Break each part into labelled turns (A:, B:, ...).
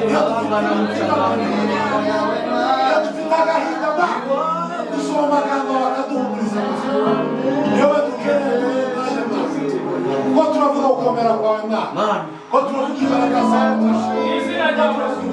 A: iyo dufite agahinda dusoma amagambo bakaduhumuriza iyo badukeneye ko turavuga gukomera kwawe Mana, ko turavuga imbaraga zawe izina ryawe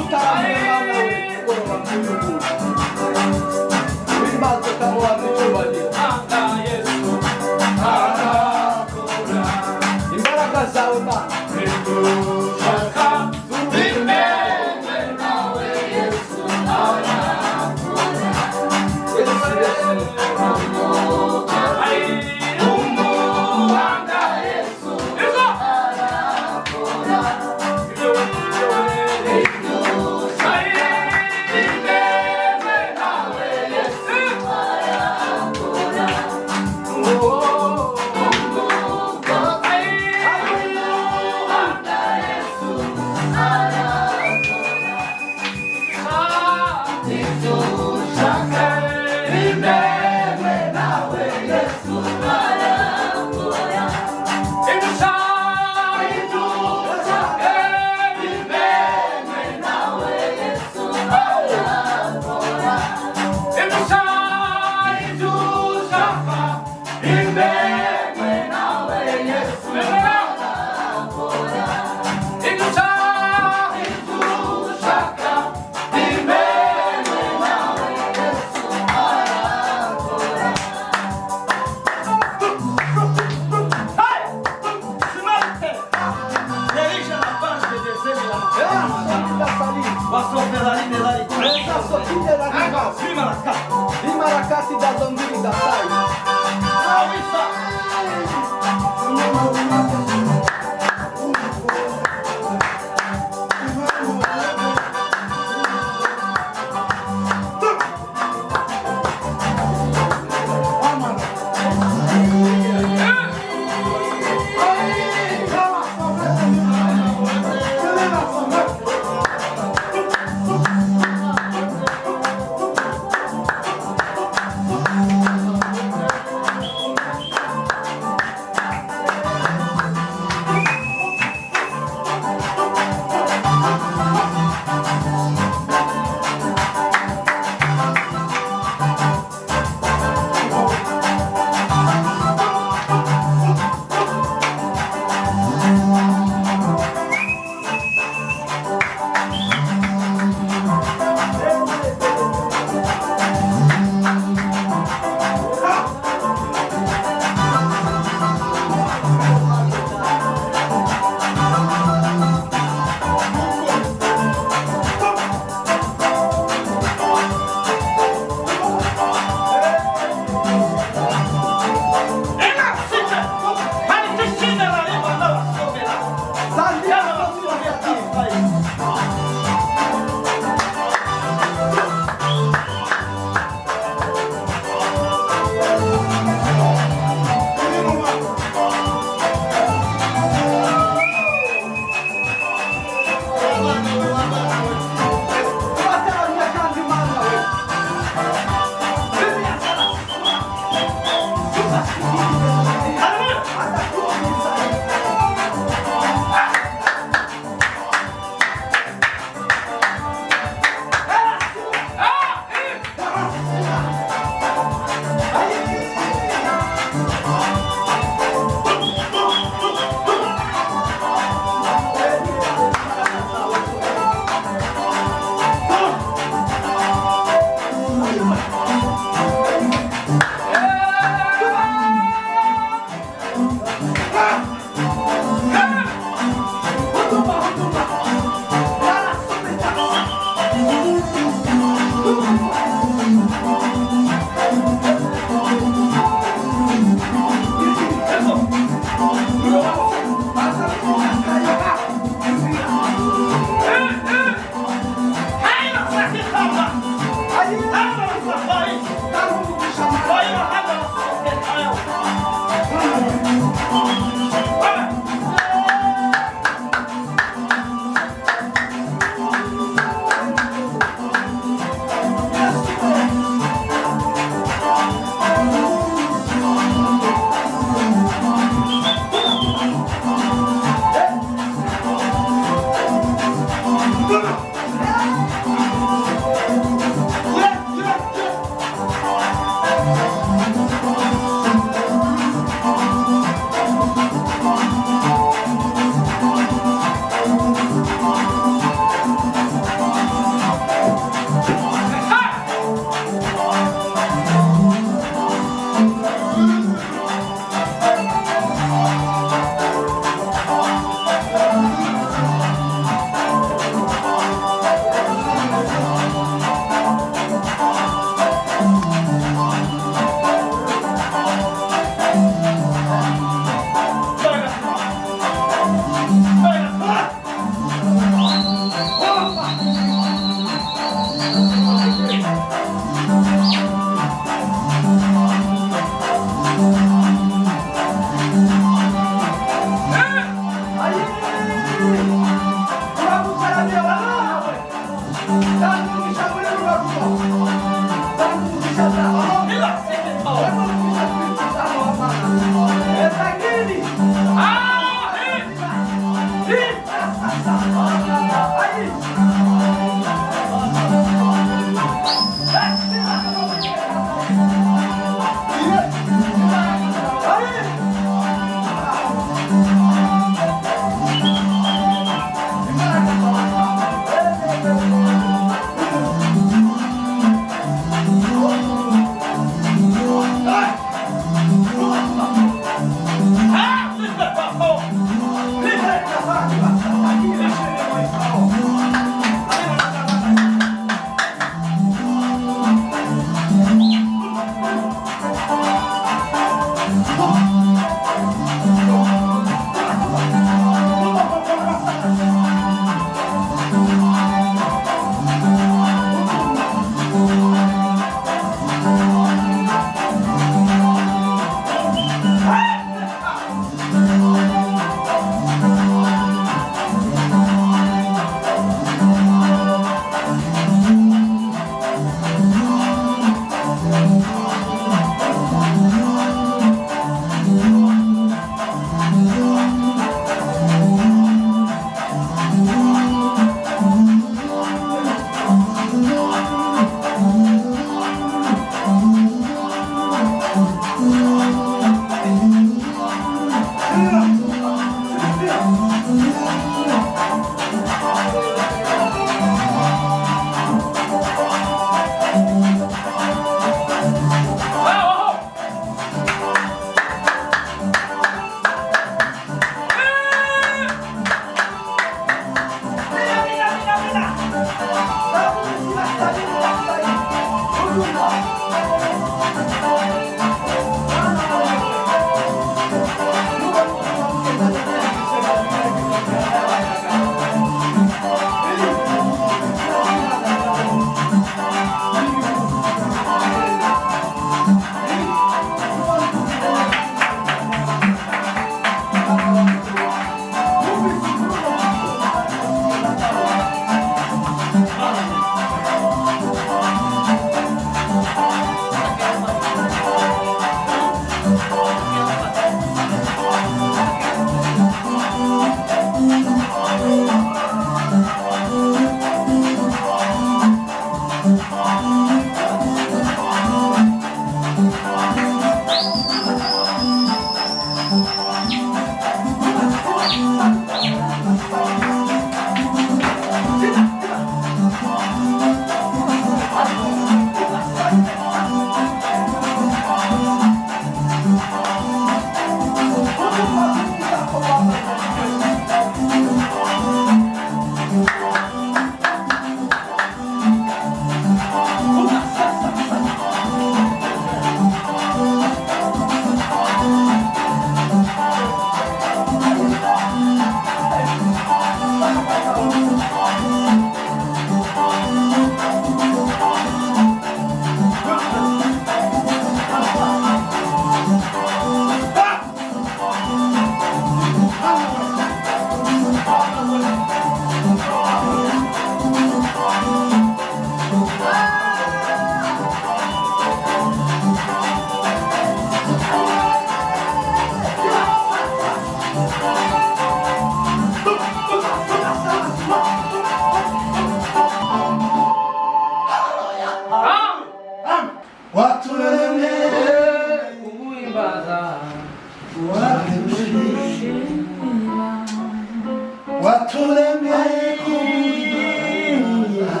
B: waturemeye kuguhimbaza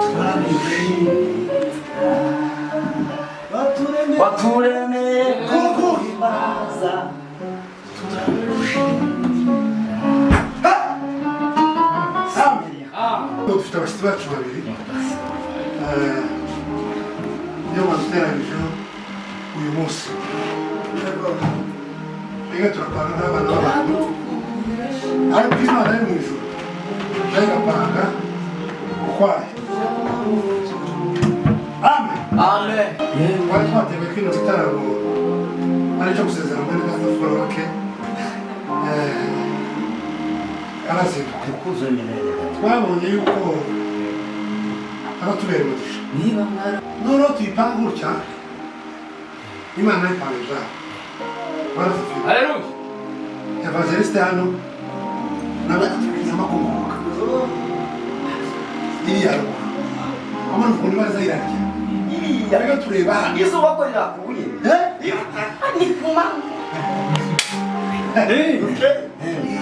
B: turagushimira waturemeye kuguhimbaza turagushimira
A: dufite abashyitsi bacu babiri iyo baduteranyijeho uyu munsi reka turapanga n'abana b'abantu ariko Imana yo mu ijuru nayo igapanga ukwayo. Amen.
B: Amen.
A: Twari twateguye kino gitaramo ari cyo gusezera muri Data Florake arazinduka. Twabonye yuko abatubera umugisha noneho tuyipanga gutya Imana ayipanga ijambo.
B: Haleluya.
A: Evangeliste hano nawe atubwiye amakomoka iriya ruguru amara ukuntu imaze ayirarya reka tureba hano
B: izuba ko rirakuye ni kumanywa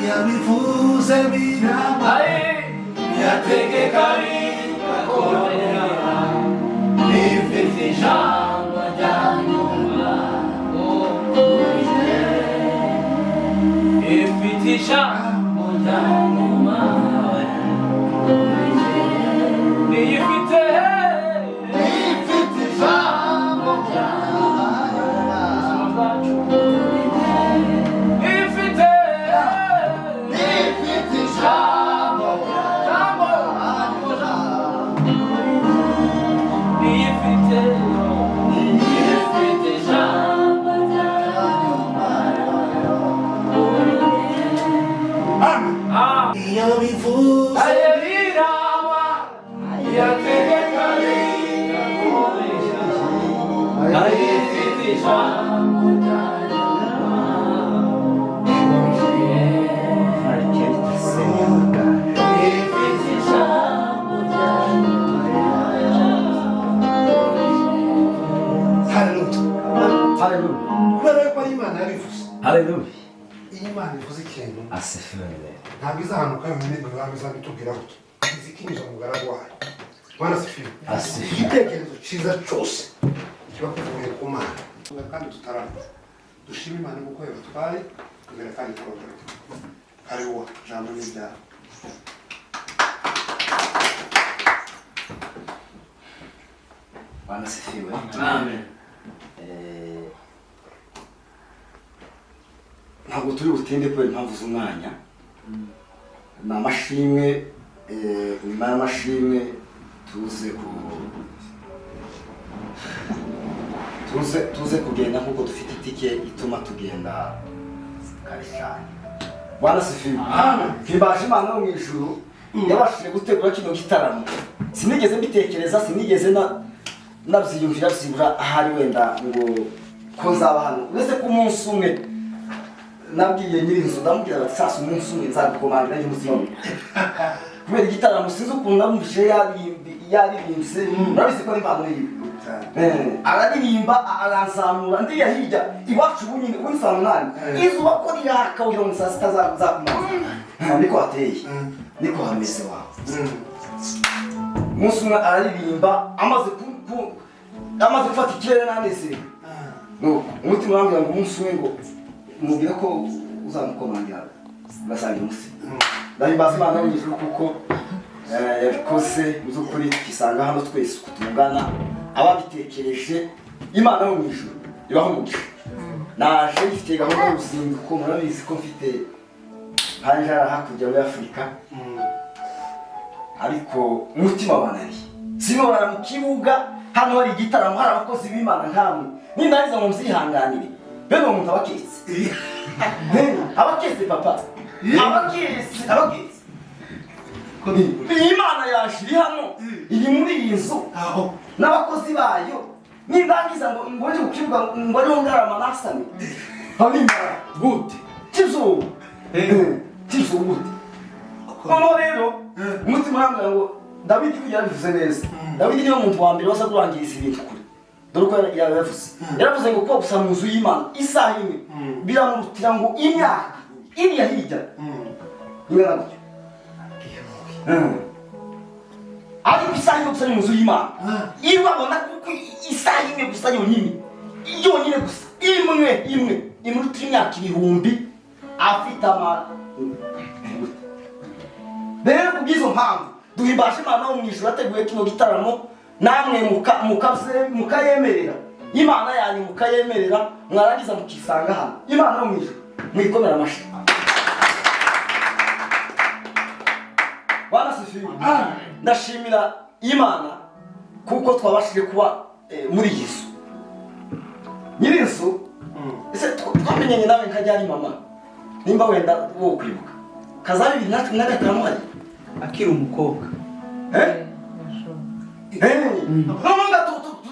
A: yabivuze biraba
B: yategeka bikakorera ifite ijambo rya nyuma ifite ijambo rya nyuma ifite ijambo rya Haleluya.
A: Imana ivuze ikintu
B: asifiwe.
A: ntabwo izahanuka yonyine ngo izabe izabitubwira gutya izikinjiza umugaragu wayo. Bwana asifiwe. Igitekerezo cyiza cyose kiba kivuye ku Mana kandi tutarama dushima Imana kuko yabatwaye imbere kandi turabona ari wo jambo n'ibyaha.
B: Bwana asifiwe. Amen. Ntabwo turi butinde kubera impamvu z'umwanya. Ni amashimwe nyuma y'amashimwe tuze kugenda nk'uko dufite itike ituma tugenda kare cyane. Bwana asifiwe. Twibashe Imana yo mu ijuru yabashije gutegura kino gitaramo. Sinigeze mbitekereza, sinigeze nabyiyumvira byibura ahari wenda ngo ko nzaba hano. Uretse ko umunsi umwe nabwiye nyirinzu ndamubwira ati sasa umunsi umwe nzagukomanga njye muzimu. Kubera igitaramo sinzi ukuntu namubishe yaririmbye. Murabizi ko impano yiwe. Araririmba aransamura ndiya hirya iwacu bunyine kuri saa 8 izuba ko riraka uyo mu saa 6 zakumana niko ateye niko hameze wawe. Umunsi umwe araririmba amaze gufata ikirere nanese umutima wanjye ngo umunsi umwe ngo mubwire ko uzamukomangira ugasanga umunsi ndahimbaza Imana yo mu ijuru kuko yabikoze mu by'ukuri kisanga hano twese kutungana ababitekereje Imana yo mu ijuru ibaho umugisha. Naje ifite gahunda y'uruzinduko murabizi ko mfite hanjara hakurya muri Afurika ariko umutima wanari sinobara mu kibuga hano hari igitaramo hari abakozi b'Imana nkamwe nindangiza ngo mzihanganire bene umuntu abaketse papa abaketse Imana yashiri hano iri muri iyi nzu n'abakozi bayo nindangiza ngo nje kukibuga ngo ariho ngarama nasane habimara gute kizo gute komo rero umutima wanjye ngo Dawidi kugira bivuze neza. Dawidi niyo muntu wa mbere wasa kurangiriza ibintu kure. Dore ko yaravuze ngo ko gusa mu nzu y'Imana isaha imwe biramurutira ngo imyaka iri hirya ingana gutyo ariko isaha yo gusa ni mu nzu y'Imana iyo babona kuko isaha imwe gusa yonyine gusa imwe turi imyaka ibihumbi afite rero kubw'izo mpamvu duhimbaje Imana wo mu ijuru yateguye kino gitaramo namwe mukayemerera Imana yanyu mukayemerera mwarangiza mukisanga hano Imana wo mu ijuru mwikomera amashyi Bwana sifiwe ndashimira Imana kuko twabashije kuba muri Yesu Nyirinzu ese twamenyanye nawe nkajyari mama nimba wenda wo kwibuka kazari 2015 hari
C: akiri umukobwa
B: nonga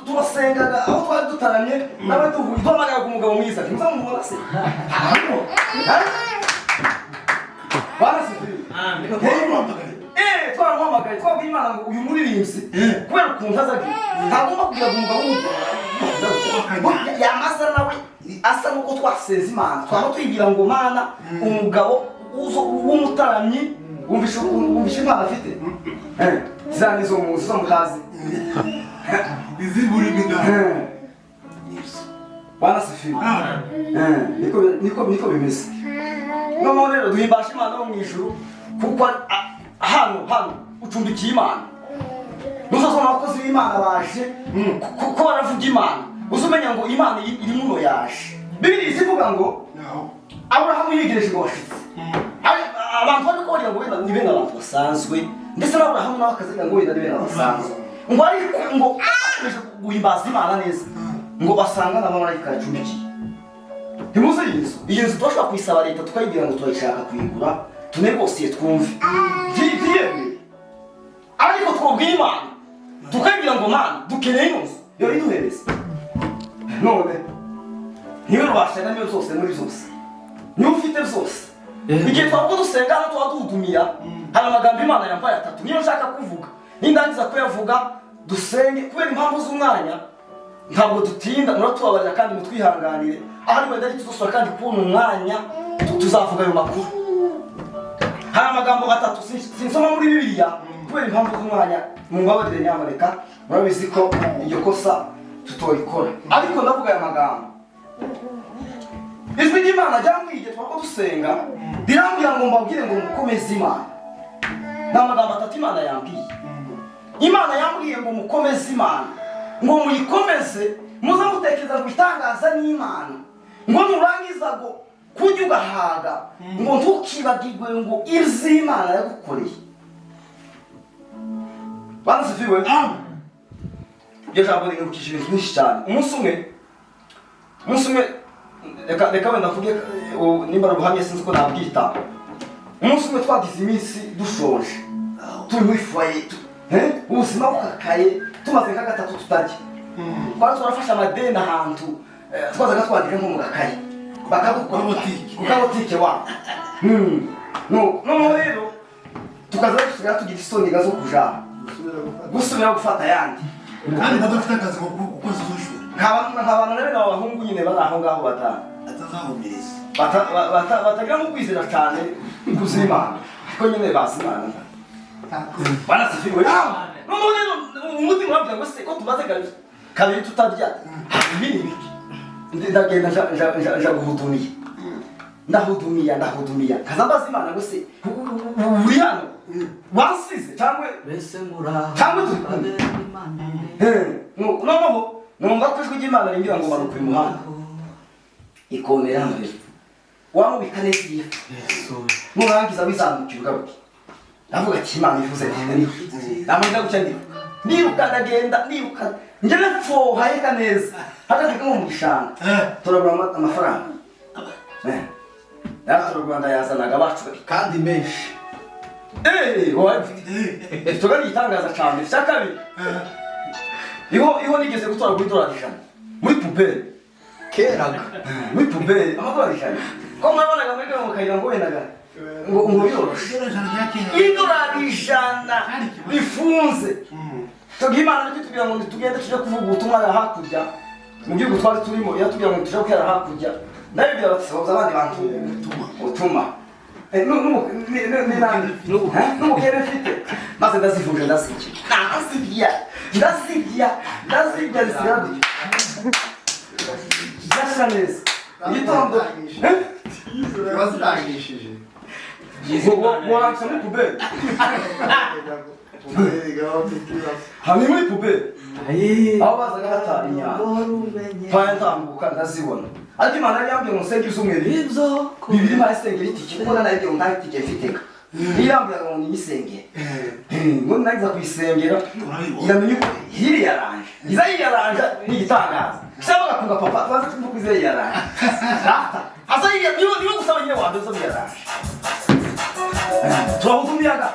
B: turasengaga aho twari dutaramye nawe tuvuye twamagaye ku mugabo mwiza ntimuzamubona se Bwana sifiwe twaramwamagaye twabwiye Imana ngo uyu muririmbyi kubera ukuntu azagira ntagomba kugira ngo umugabo yamasa nawe asa nuko twaseze Imana twaba twigira ngo Mana umugabo w'umutaramyi wumvisha Imana afite zanizo muzi zo mukazi
A: iziburi bidana
B: Bwana sifiwe niko bimeze no rero duhimbasha Imana wo mu ijuru kuko hano ucumbikiye Imana nuzasoma abakozi b'Imana baje kuko baravuga Imana uzumenya ngo Imana iri muno yaje Bibiliya ivuga ngo Aburahamu yigereje ngo washitse abantu bari kubona ngo wenda ni bene abantu basanzwe ndetse n'Aburahamu nawe akaziga ngo wenda ni bene basanzwe ngo ariko ngo akomeje guhimbaza Imana neza ngo basanga n'abamarayika yacumbikiye ntimuze iyi nzu turashobora kuyisaba leta tukayibwira ngo turayishaka kuyigura tunegosiye twumve vyiyemwe ariko twobwiye Imana tukayibwira ngo Mana dukeneye ino nzu yo iduhereze none niwe rubashaga niyo zose muri zose niwe ufite zose igihe twavuga dusenga hano tuba duhudumira hari amagambo Imana yambaye 3 niyo nshaka kuvuga nindangiza kuyavuga dusenge kubera impamvu z'umwanya ntabwo dutinda muratubabarira kandi mutwihanganire ahari wenda ari tuzosura kandi kubona umwanya tuzavuga ayo makuru hari amagambo 3 sinsoma muri Bibiliya kubera impamvu z'umwanya mumbabarire nyamareka murabizi ko iyo kosa tutoyikora ariko ndavuga aya magambo ijwi ry'Imana ryambwiye twako dusenga rirambwira ngo mbabwire ngo mukomeze Imana n'amagambo 3 Imana yambwiye Imana yambwiye ngo mukomeze Imana ngo muyikomeze muza mutekereza ngo itangaza n'Imana ngo nurangiza ngo kujya ugahaga ngo ntukibagirwe ngo izi Imana yagukoreye Bwana sifiwe iyo jambo rinukije ibintu byinshi cyane umunsi umwe reka wenda mvuge nimba ruhamye sinzi ko nabwita umunsi umwe twagize iminsi dushonje turi muri foyer ubuzima bukakaye tumaze nka 3 tutarya twari turafasha amadeni ahantu twazaga twandika nko mu gakaye bakagukora butike wa no rero tukaza dusigaye tugira isoni gazo kujana gusubira gufata yandi
A: kandi badafite akazi ko kuzushwe
B: nk'abantu rero abahungu nyine bari aho ngaho
A: atazahumiriza
B: batagira mu kwizera cyane kuzima ariko nyine bazi Imana Bwana sifiwe no rero umutima wabyo ngo se ko tumaze kabiri tutarya ibindi biki ndagenda ndahudumiya kazambaza Imana ngo se uri hano wasize cyangwa
C: bese mura
B: cyangwa turi no numva ko ijwi ry'Imana rimbwira ngo manuka uyu muhanda ikomera hano rero wamubika neza iyo nurangiza wizamukira ugaruke ndavuga ati Imana ivuze ndamanda gucya niruka ndagenda niruka njye napfohaye neza hagati nko mu gishanga turabura amafaranga natwe Rwanda yazanaga bacu
C: kandi menshi
B: tugari itangaza cyane cyakabiri iho nigeze gutora kuri $100 muri puberi
C: keraga
B: muri puberi $100 ko mwabonaga muri mu kayira ngo wenaga ngo yoroshe $100 bifunze tugiye Imana n'itubwira ngo tugende tuje kuvuga ubutumwa hakurya mu gihugu twari turimo yatubwira ngo tuje kwera hakurya ndabibwira bati soza abandi bantu utuma n'umukene mfite maze ndazivuje ndazirya zisiraduye zirasa neza igitondo
D: bazitangishije
B: waranca muri puberi hamwe muri puberi aho bazaga bata inyama mpaya ntambuka ndazibona ariko imana yari yambwiye ngo nsenge iz'umweru bibiri mpaya sengera itike kuko nanayibwiye ngo nta itike mfiteka niyambwiraga ngo niyisengere ngo nagiza kuyisengera iramenya uko yiriyaranje iza yiriyaranje ni igitangaza cyangwa agakunga papa twaze kumva iza yiriyaranje asa yiriyaranje niwe gusaba nyine wanda zo yiriyaranje turahudumiyaga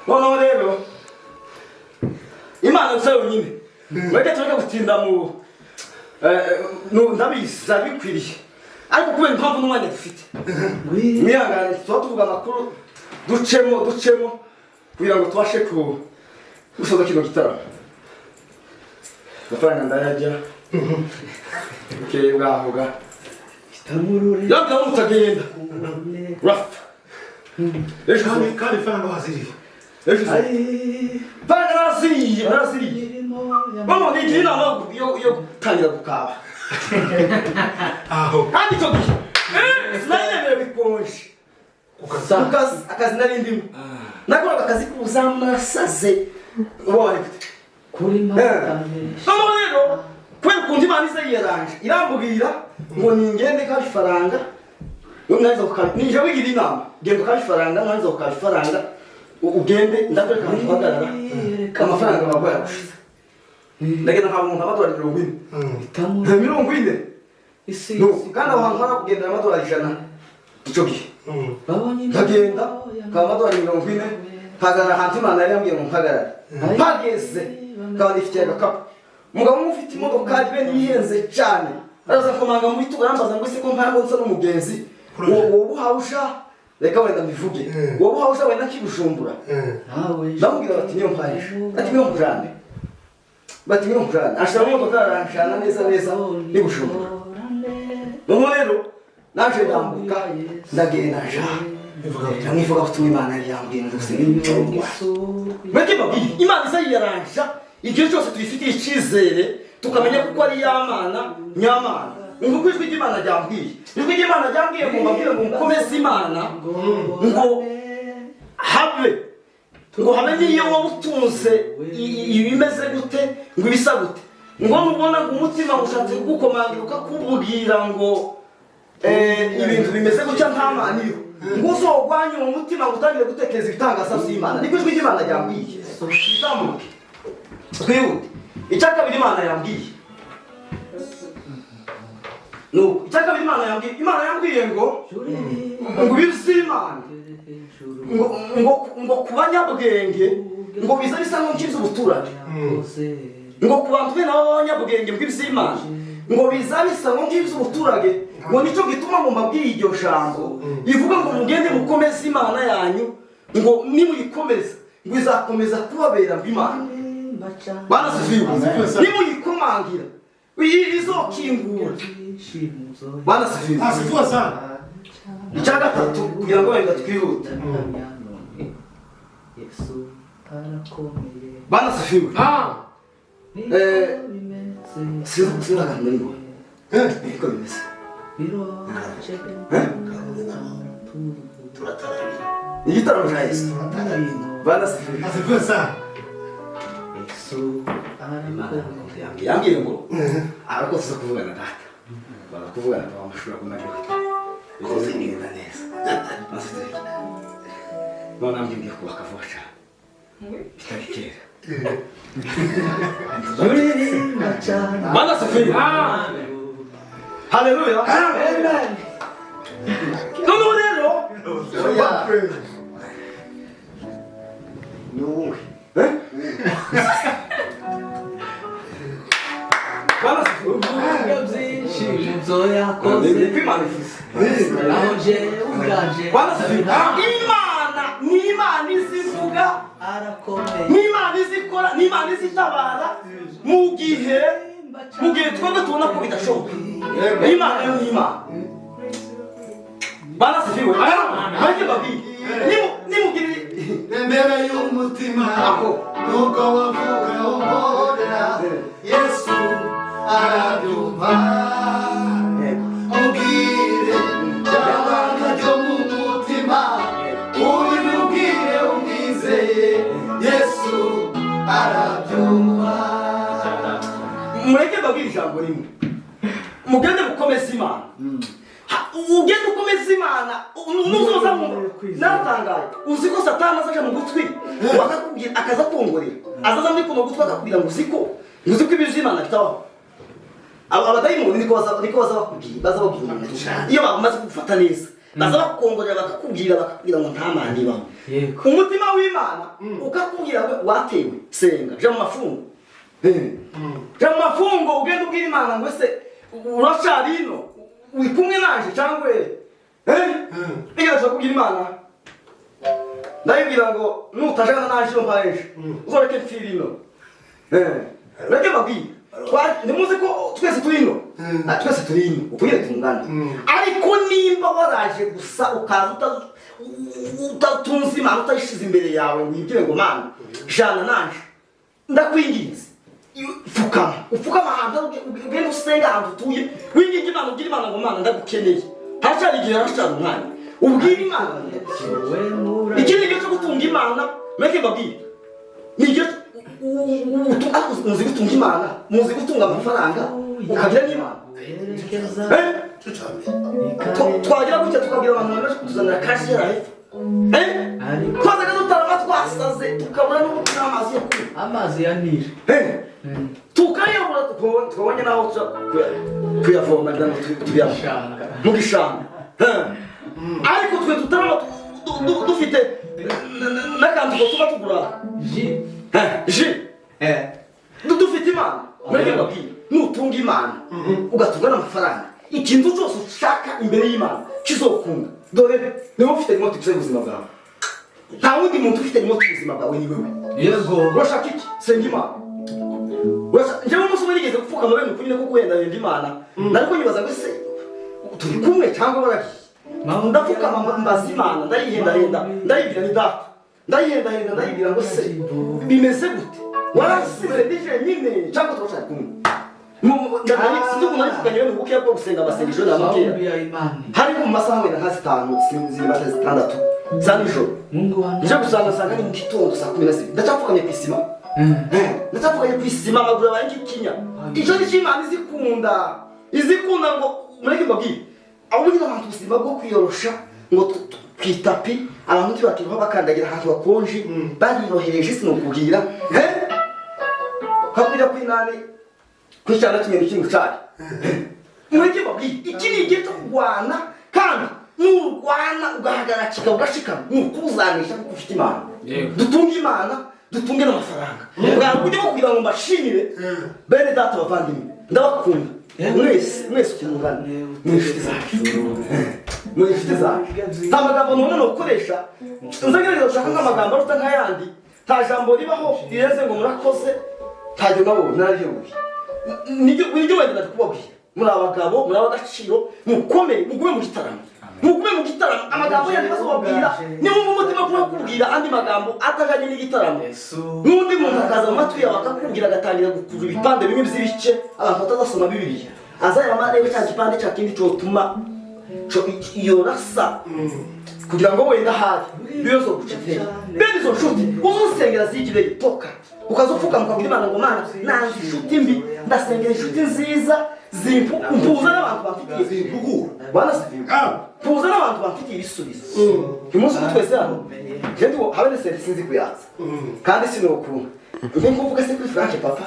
B: noneho rero imana gusa yonyine weke tureke gutinda mu ndabizi byari bikwiriye ariko kubera impamvu n'umwanya dufite mwihangane tuba tuvuga amakuru ducemo kugira ngo tubashe gusoza kino gitaramo amafaranga ndayarya bukeye bwavuga yabwira mutagenda urapfa
A: kandi ifaranga waziriye
B: Ai. Pagarasi. Mama ni gihe inama yo gutangira gukaba.
A: Aho.
B: Kandi cyo gihe. Sinayemera bikonje. Akazi nari ndimo. Nakoraga akazi k'ubuzamasaze. Wowe.
C: Kuri
B: Mama rero kweli kundi Imana isa yaranje irambubwira ngo ningende kabifaranga noneza nije wigira inama genda kabifaranga noneza kabifaranga ugende ndakwereka kuhagarara amafaranga bagwaya gushize ndagenda nkaba umuntu amadolari 40 isi kandi aho hantu hari kugendera amadolari 100 icyo gihe ndagenda nkaba amadolari 40 mpagarara ahantu Imana yari yambwiye ngo mpagarare mpageze kandi ifite agakapu umugabo ufite imodoka bene ibihenze cyane araza komanga mu bitugu arambaza ngo ese ko mpambo nsa n'umugenzi wowe uhausha reka wenda mbivuge wowe uhausha wenda kibushumbura ndamubwira bati niyo mpahisha ati niyo mujane bati niyo mujane ashira mu modoka aranshana neza nibushumbura none rero naje ndambuka ndagenda nja ngivuga ko Imana yari yambwiye ngo sinimwe bati babiri Imana isa yaranja igihe cyose tuyifitiye icyizere tukamenya kuko ari y'Imana nyamana ngo ijwi ry'Imana ryambwiye ijwi ry'Imana ryambwiye ngo mbabwire ngo mukomeze Imana ngo habe niyo wabutunze ibimeze gute ngo ibisa gute ngo nubona ngo umutima ushatse kugukomangira ukakubwira ngo ibintu bimeze gutya nta Mana iriho ngo uzogwanye mu mutima ngo utangire gutekereza ibitangaza by'Imana niko ijwi ry'Imana ryambwiye itamuke twihute icyakabiri Imana yambwiye no icyakabiri Imana yambwiye ngo bizimana ngo kubanyabwenge ngo biza bisa nk'ukiza ubuturage ngo kubantu be nabo banyabwenge bw'ibizimana ngo biza bisa nk'ukiza ubuturage ngo nicyo gituma mu mabwiriza iryo jambo ivuga ngo mugende mukomeze Imana yanyu ngo nimuyikomeza ngo izakomeza kubabera Imana Bana sifiwe nimuyikomangira izokingura Bana sifiwe
A: asifiwe sana
B: icya gatatu kugira ngo wenda twihute Bana sifiwe sinzi muri ngo niko bimeze igitaramo cya Yesu Bana sifiwe
A: asifiwe sana
B: yambwiye ngo ariko tuza kuvugana data barakuvugana kwa mashuri akomeje bikoze nigenda neza none ambwiye ko bakavusha bitabikera Bana sifiwe haleluya amen no rero no Bana sifiwe Imana izivuga n'Imana izikora n'Imana izitabara mu gihe twebwe tubona ko bidashoboka Imana yo ni Imana Bana sifiwe bajye babiri nimugire
A: imbere y'umutima nuko wavuga umborera Yesu arabyumva ubwire byabanga byo mu mutima ubibwire umwizeye Yesu arabyumva
B: mureke babiri ijambo rimwe mugende mukomeze Imana ugende ukomeze Imana nuzoza natangaye uzi ko Satani azaje mu gutwi akakubwira akaza kongorera azaza muri kuno gutwi akakubwira ngo uziko ibyo Imana bitaho abadayimoni niko baza bakubwira iyo bamaze kugufata neza baza bakongorera bakakubwira ngo nta Mana ibaho umutima w'Imana ukakubwira ngo watewe senga je mu mafungo ugende ubwira Imana ngo se urashari ino wikumwe nanje cyangwa nigeze kubwira Imana ndayibwira ngo nutajana nanje mpaje uzoreke mfirino reke babwira nimuze ko twese turino twese turino ukuye tungana ariko nimba waraje gusa ukaza utatunze imana utayishize imbere yawe ngo yibwire ngo mana jana nanje ndakwinginze ufukama ahantu ugenda usenga ahantu utuye winginga imana ubwira imana ngo mana ndagukeneye haracyari igihe haracyari umwanya ubwira imana ikindi gihe cyo gutunga imana meke mbabwire ni igihe muzi gutunga imana muzi gutunga amafaranga ukagira n'imana twagira gutya tukabwira abantu bamaze kutuzanira kashi yara hepfo twazaga dutarama twasaze tukabura n'umutima w'amazi yo kunywa
C: amazi ya nili
B: tukayabura tukabonye naho tuyavoma kugira ngo tuyabona mu gishanga ariko twe tutarama dufite n'akantu ko tuba tugura ji dufite imana mureke mbabwire nutunga imana ugatunga n'amafaranga ikintu cyose ushaka imbere y'imana kizokunda dore niba ufite remote gusa y'ubuzima bwawe nta wundi muntu ufite remote y'ubuzima bwawe ni wewe
C: yego
B: urashaka iki senga imana njyewe umunsi umwe nigeze gupfukama bene ukuri ko wenda wenda imana nariko nyibaza ngo ese turi kumwe cyangwa baragiye ndapfukama mbaza imana ndayihenda ndayibwira ni data ndayihenda ndayibwira ngo se bimeze gute warasibire ndije nyine cyangwa turashaka kumwe sinzi narifukanye bene ubukeya bwo gusenga amasengesho n'amakeya hari mu masaha wenda nka 5 ziri bata 6 za nijoro nje gusanga ni mu gitondo saa 12 ndacapfukamye ku isima ndacapfukamye ku isima amaguru yabaye nk'ikinya icyo ni cy'imana izikunda ngo mureke mbabwire abo ni abantu ubuzima bwo kwiyorosha ngo kwitapi abantu ntibakiriho bakandagira ahantu bakonje barirohereje sinokubwira hakujya kwinani kwicana kimwe n'ikintu cyari mureke mbabwire iki ni igihe cyo kurwana kandi nurwana ugahagarara kikaba ugashikama nukuzanisha kuko ufite imana dutunge imana dutunge n'amafaranga ubwangu buryo bwo kugira ngo mbashimire bene data bavandimwe ndabakunda mwese ukimungana mw'inshuti zacu nta magambo none ukoresha nzagerageza gushaka nk'amagambo aruta nk'ayandi nta jambo ribaho rirenze ngo murakoze ntajya nabonye nararyoboye nibyo wenda nari kubabwira muri abagabo muri ab'agaciro mukomeye mugume mu gitaramo amagambo yandi bazobabwira niwumva umutima kubabwira andi magambo atajanye n'igitaramo n'undi muntu akaza mu matwi yawe akakubwira agatangira gukuza ibipande bimwe by'ibice abantu batazasoma bibiliya azayama rero cya gipande cya kindi cyotuma iyo rasa kugira ngo wenda hari biyozo gucitera bene izo nshuti uzusengera zigire itoka ukazupfuka mukabwira imana ngo mana nanze inshuti mbi ndasengera inshuti nziza mpuza n'abantu bafitiye impuguro bana mpuza n'abantu bafitiye ibisubizo umunsi umwe twese hano jewe habe ne sinzi kuyatsa kandi sinokunda njye nkuvuga se kuri Frank papa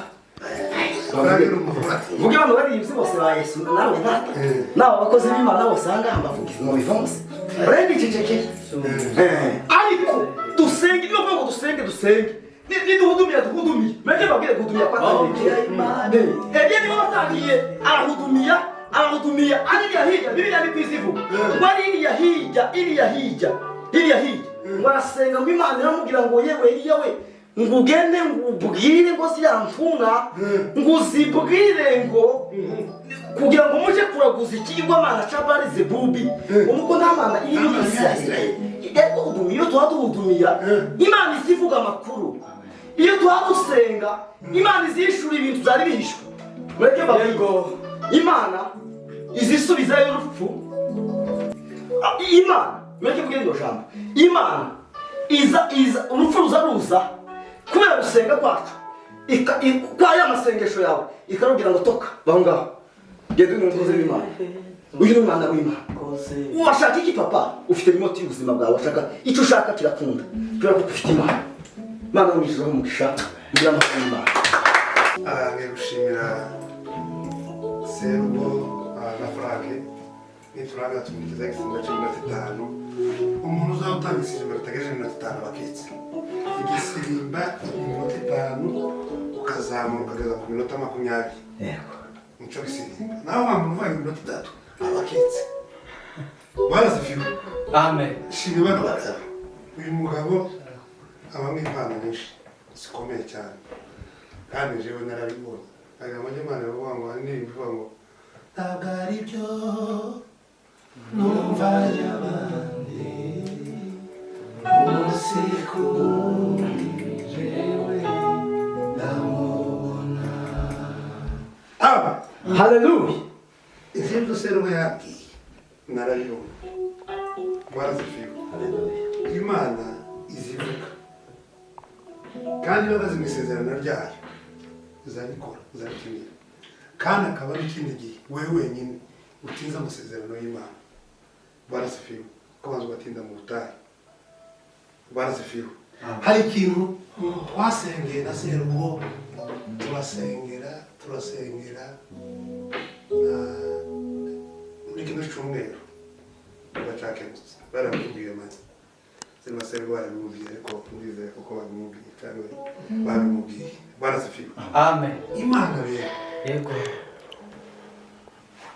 B: vuga abantu baririmbyi bose ba Yesu nawe data nawe abakozi b'Imana bose ahangaha mbavugize mu bivanze urenga icecekeye ariko dusenge niyo ngo dusenge niduhudumiya meke babwire guhudumia kwa tani ebyeni batangiye arahudumiya ariya hijya bibiliya ni kwizivu wari iriya hijya warasenga ngo Imana iramubwira ngo yewe iriya we ngo ugende ngo ubwire ngo siyantunga ngo uzibwire ngo kugira ngo muje kuraguza ikigwamana cy'abari Zebubi umuko ntamana iri muri Israeli ego udumiyo twaduhudumiya Imana izivuga amakuru iyo twadusenga Imana izishura ibintu byari bihishwe mureke babigo Imana izisubiza y'urupfu Imana mureke bwire ndo jambo Imana iza urupfu ruza kubera gusenga kwacu kwa ya masengesho yawe ikarubwira ngo toka baho ngaho gende n'umukozi w'Imana uyu ni umwana w'Imana washaka iki papa ufite remote y'ubuzima bwawe washaka icyo ushaka kirakunda kubera ko ufite Imana Mana mwishyuraho umugisha ngira amakuru y'Imana
A: ngiye gushimira Serbo na Frank nituraga tumugeza igisimba c'5 umuntu uzawutanga isimba ritagejeje 5 baketse igisimba 5 ukazamuka ukageza ku minota 20
B: yego
A: nico gisimba naho wamuntu uvaye minota 3 abaketse barazifiwe
C: amen
A: shimye bano bagabo uyu mugabo abamwe impano nyinshi zikomeye cyane kandi jewe narabibonye aya abanyamana bavuga ngo hari n'ibintu bivuga ngo ntabwo ari byo numva y'abandi umunsi ku wundi jewe ndamubona.
B: Haleluya.
A: Ivyo byose rero yabwiye narabibona mwarazifiwe. Imana izivuga kandi bagaze mu isezerano ryayo izabikora izabikenera kandi akaba ari ikindi gihe wewe wenyine utinza amasezerano y'Imana. Barasifiwe ko bantu batinda mu butayu. Barasifiwe. Hari ikintu twasengeye na serugo turasengera muri kino cyumweru bacakemutse baramubwiye maze sema serugo baramubwiye ariko ndizeye kuko babimubwiye cyangwa babimubwiye. Barasifiwe.
C: Amen.
A: Imana rero
C: Yego.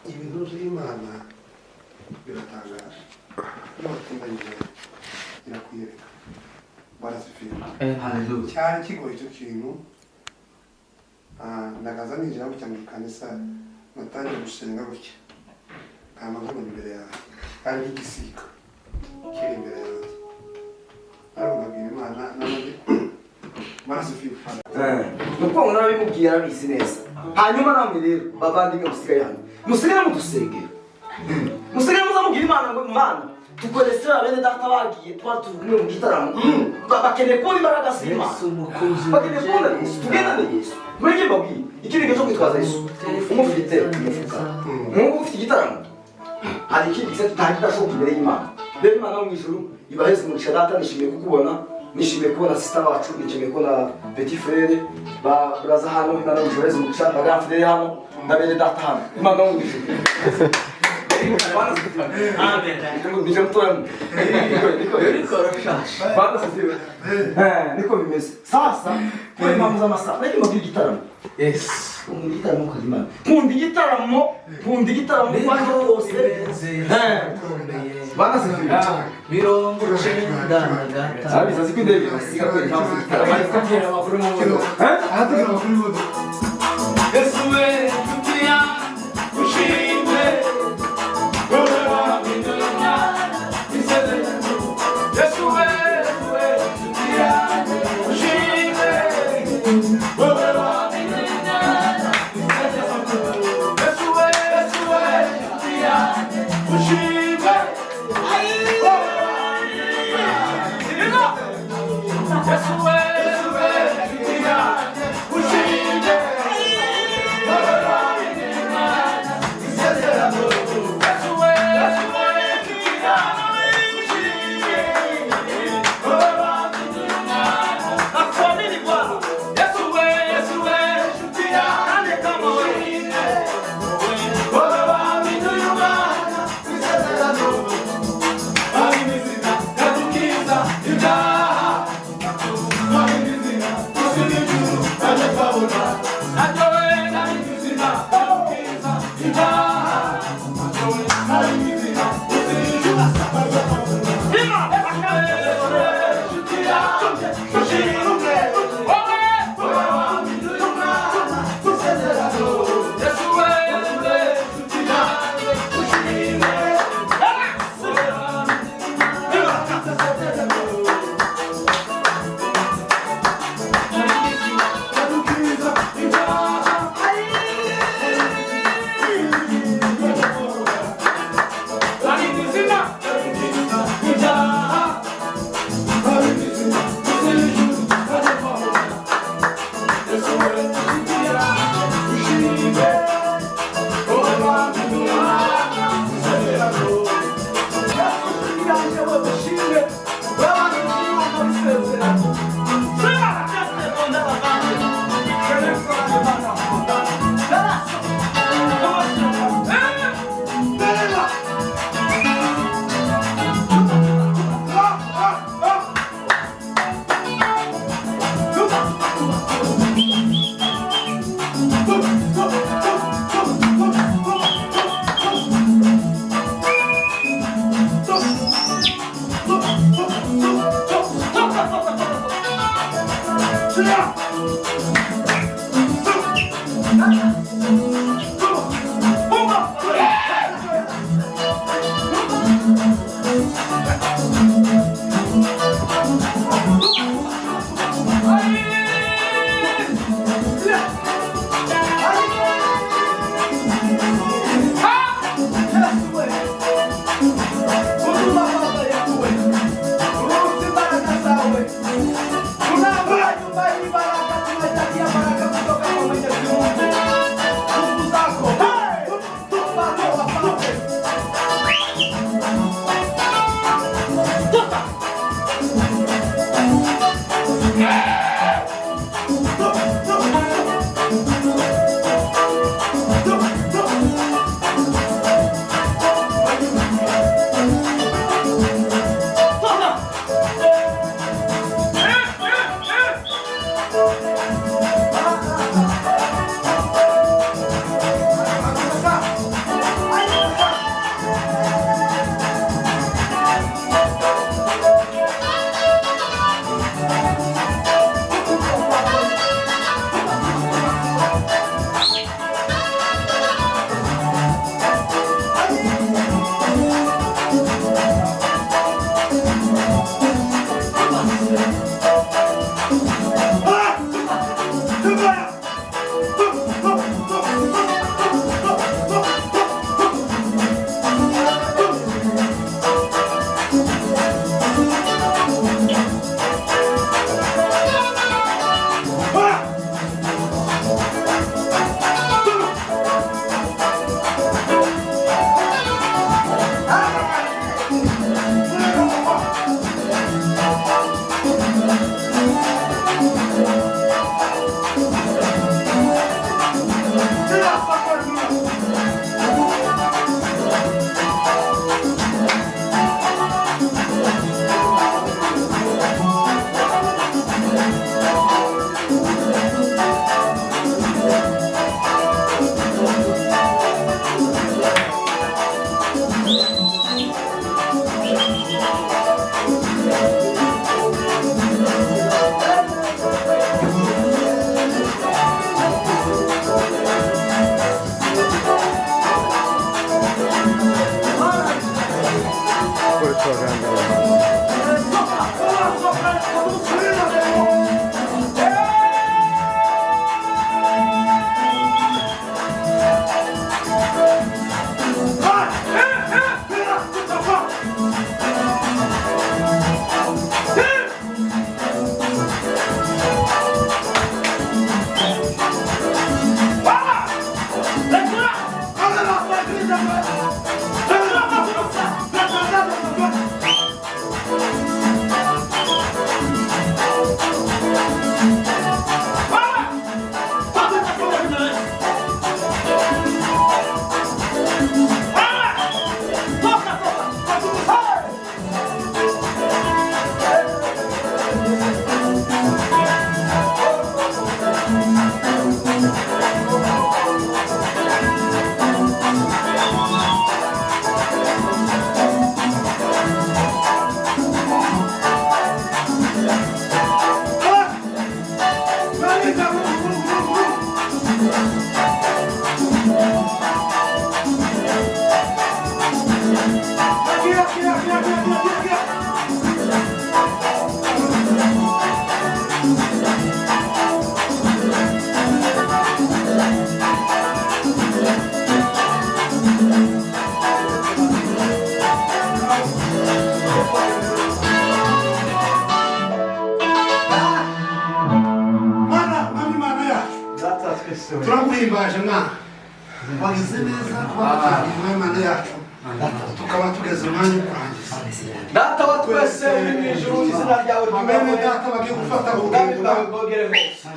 A: ibintu by'Imana biratangaje. Iyo watindanyije irakwiyereka. Barasifiwe.
B: Haleluya.
A: Cyari kigoye icyo kintu. Nagaza ninjira mu cyangwa kanisa natangiye gusenga gutya. Amaguru imbere yawe kandi igisika kiri imbere yawe. Ariko nkabwira Imana n'abandi barasifiwe.
B: Nuko ngona bimubwira abisi neza. Hanyuma namwe rero bavandimwe musigaye hano. Musigaye mudusengera. Musigaye muzamubwira Imana ngo Imana tukoresera abene data bagiye twatuvuye mu gitaramo. Bakeneye kubona imbaraga z'Imana.
C: Yesu mukunzi.
B: Bakeneye kubona Yesu. Tugendane Yesu. Muri kimwe babwiye. Ikindi cyo kwitwaza Yesu. Umufite umufuka. Mungu ufite igitaramo. Hari ikindi gise tutahidashoka imbere y'Imana. Rero Imana mu ijuru ibaheze mu data nishimiye kukubona. Nishimiye kubona sister wacu, nishimiye kubona petit frère ba braza hano Imana mu ijuru mu cyamba gafite hano ndabere data hano. Imana mu ijuru.
C: Amen.
B: Nije mtoya.
C: Niko rashasha.
B: Bana sisiwe. Niko bimeze. Sasa kwa impamvu z'amasaha ariko mu gitaramo.
C: Yes.
B: Mu gitaramo kazimana. Kundi gitaramo kwanje rwose. Bana sisiwe.
C: Mirongo icyenda na gatanu.
B: Sabi sasa kwindebe basiga kwa impamvu z'igitaramo.
C: Abakira amakuru mu mundo.
A: Ahatugira amakuru y'ubudo.
C: Yesu we tutia ushinde.
A: Yeah. turaguhimbaje mwana wagize neza kuba Imana yacu tukaba tugeze umwanya kurangiza
C: data wa twese uri mu ijuru izina ryawe
A: ryubahwe data bagiye gufata urugendo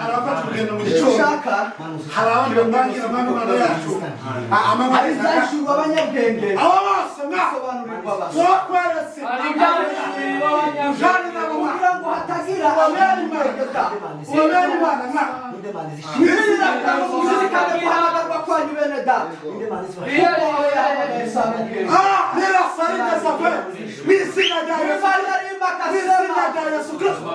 A: arafata urugendo mu gicucu hari abandi batangira Imana yacu
C: hari izashurwa abanyabwenge
A: abo bose
C: basobanurirwa basa
A: twakweretse
C: jani nabo kugira ngo hatagira abanyabwenge
A: ubabere Imana mwana
C: mwizirikane guhamagarwa kwanyu bene data
A: nera sarinde safe mwizina rya Yesu Kristo